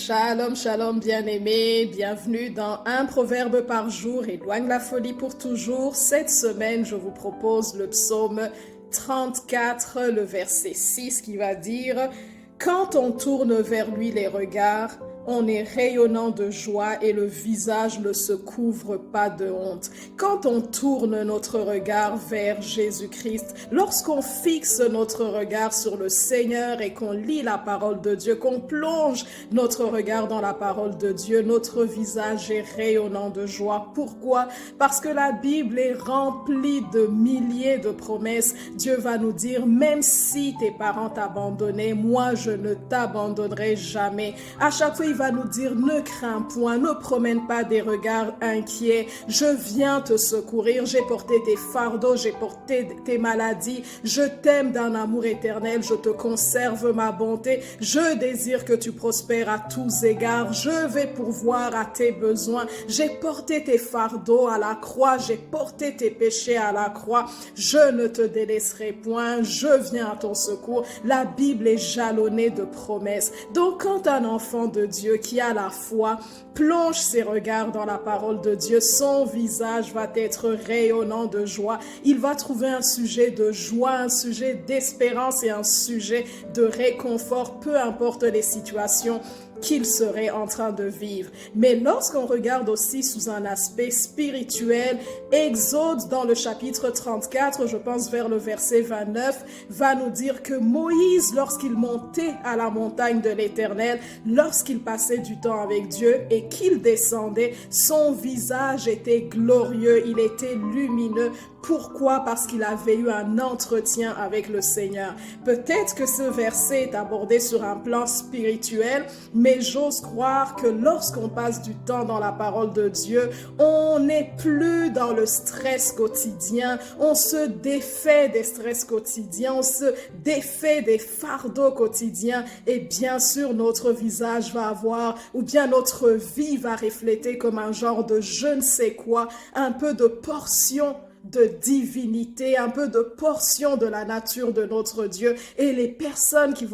Shalom, shalom bien-aimés, bienvenue dans un proverbe par jour, éloigne la folie pour toujours. Cette semaine, je vous propose le psaume 34, le verset 6 qui va dire « Quand on tourne vers lui les regards, on est rayonnant de joie et le visage ne se couvre pas de honte. » Quand on tourne notre regard vers Jésus-Christ, lorsqu'on fixe notre regard sur le Seigneur et qu'on lit la parole de Dieu, qu'on plonge notre regard dans la parole de Dieu, notre visage est rayonnant de joie. Pourquoi? Parce que la Bible est remplie de milliers de promesses. Dieu va nous dire, même si tes parents t'abandonnaient, moi je ne t'abandonnerai jamais. À chaque fois, il va nous dire, ne crains point, ne promène pas des regards inquiets. Je viens te secourir, j'ai porté tes fardeaux, j'ai porté tes maladies. Je t'aime d'un amour éternel, je te conserve ma bonté. Je désire que tu prospères à tous égards. Je vais pourvoir à tes besoins. J'ai porté tes fardeaux à la croix, j'ai porté tes péchés à la croix. Je ne te délaisserai point, je viens à ton secours. La Bible est jalonnée de promesses. Donc quand un enfant de Dieu qui a la foi plonge ses regards dans la parole de Dieu, son visage va être rayonnant de joie. Il va trouver un sujet de joie, un sujet d'espérance et un sujet de réconfort, peu importe les situations qu'il serait en train de vivre. Mais lorsqu'on regarde aussi sous un aspect spirituel, Exode dans le chapitre 34, je pense vers le verset 29, va nous dire que Moïse, lorsqu'il montait à la montagne de l'Éternel, lorsqu'il passait du temps avec Dieu et qu'il descendait, son visage était glorieux, il était lumineux. Pourquoi? Parce qu'il avait eu un entretien avec le Seigneur. Peut-être que ce verset est abordé sur un plan spirituel, mais j'ose croire que lorsqu'on passe du temps dans la parole de Dieu, on n'est plus dans le stress quotidien, on se défait des stress quotidiens, on se défait des fardeaux quotidiens et bien sûr notre visage va avoir, ou bien notre vie va refléter comme un genre de je ne sais quoi, un peu de portion de divinité, un peu de portion de la nature de notre Dieu, et les personnes qui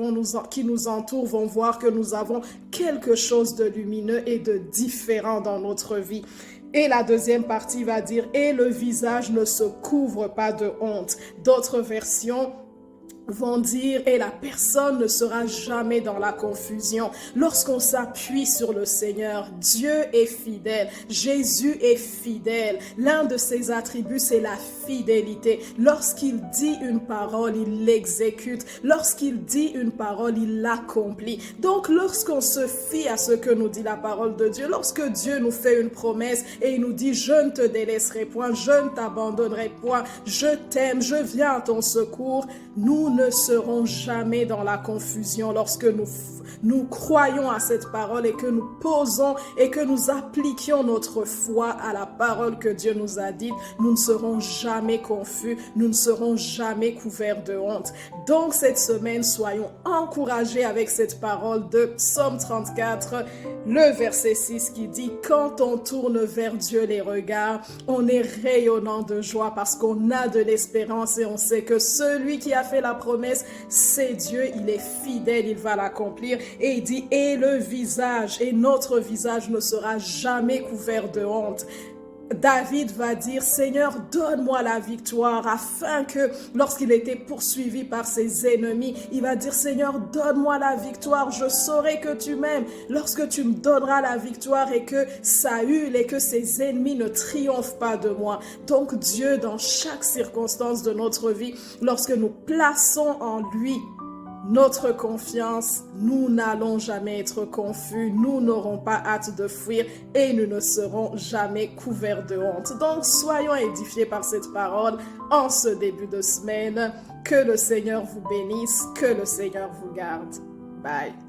nous entourent vont voir que nous avons quelque chose de lumineux et de différent dans notre vie. Et la deuxième partie va dire, et le visage ne se couvre pas de honte. D'autres versions vont dire, et la personne ne sera jamais dans la confusion. Lorsqu'on s'appuie sur le Seigneur, Dieu est fidèle, Jésus est fidèle. L'un de ses attributs, c'est la fidélité. Lorsqu'il dit une parole, il l'exécute. Lorsqu'il dit une parole, il l'accomplit. Donc, lorsqu'on se fie à ce que nous dit la parole de Dieu, lorsque Dieu nous fait une promesse et il nous dit, je ne te délaisserai point, je ne t'abandonnerai point, je t'aime, je viens à ton secours, nous ne serons jamais dans la confusion lorsque nous croyons à cette parole et que nous posons et que nous appliquions notre foi à la parole que Dieu nous a dite. Nous ne serons jamais confus, nous ne serons jamais couverts de honte. Donc cette semaine, soyons encouragés avec cette parole de Psaume 34, le verset 6 qui dit « Quand on tourne vers Dieu les regards, on est rayonnant de joie parce qu'on a de l'espérance et on sait que celui qui a fait la promesse, c'est Dieu, il est fidèle, il va l'accomplir. » Et il dit, et le visage, et notre visage ne sera jamais couvert de honte. David va dire, Seigneur, donne-moi la victoire, afin que lorsqu'il était poursuivi par ses ennemis, il va dire, Seigneur, donne-moi la victoire, je saurai que tu m'aimes. Lorsque tu me donneras la victoire et que Saül et que ses ennemis ne triomphent pas de moi. Donc Dieu, dans chaque circonstance de notre vie, lorsque nous plaçons en lui notre confiance, nous n'allons jamais être confus, nous n'aurons pas hâte de fuir et nous ne serons jamais couverts de honte. Donc, soyons édifiés par cette parole en ce début de semaine. Que le Seigneur vous bénisse, que le Seigneur vous garde. Bye.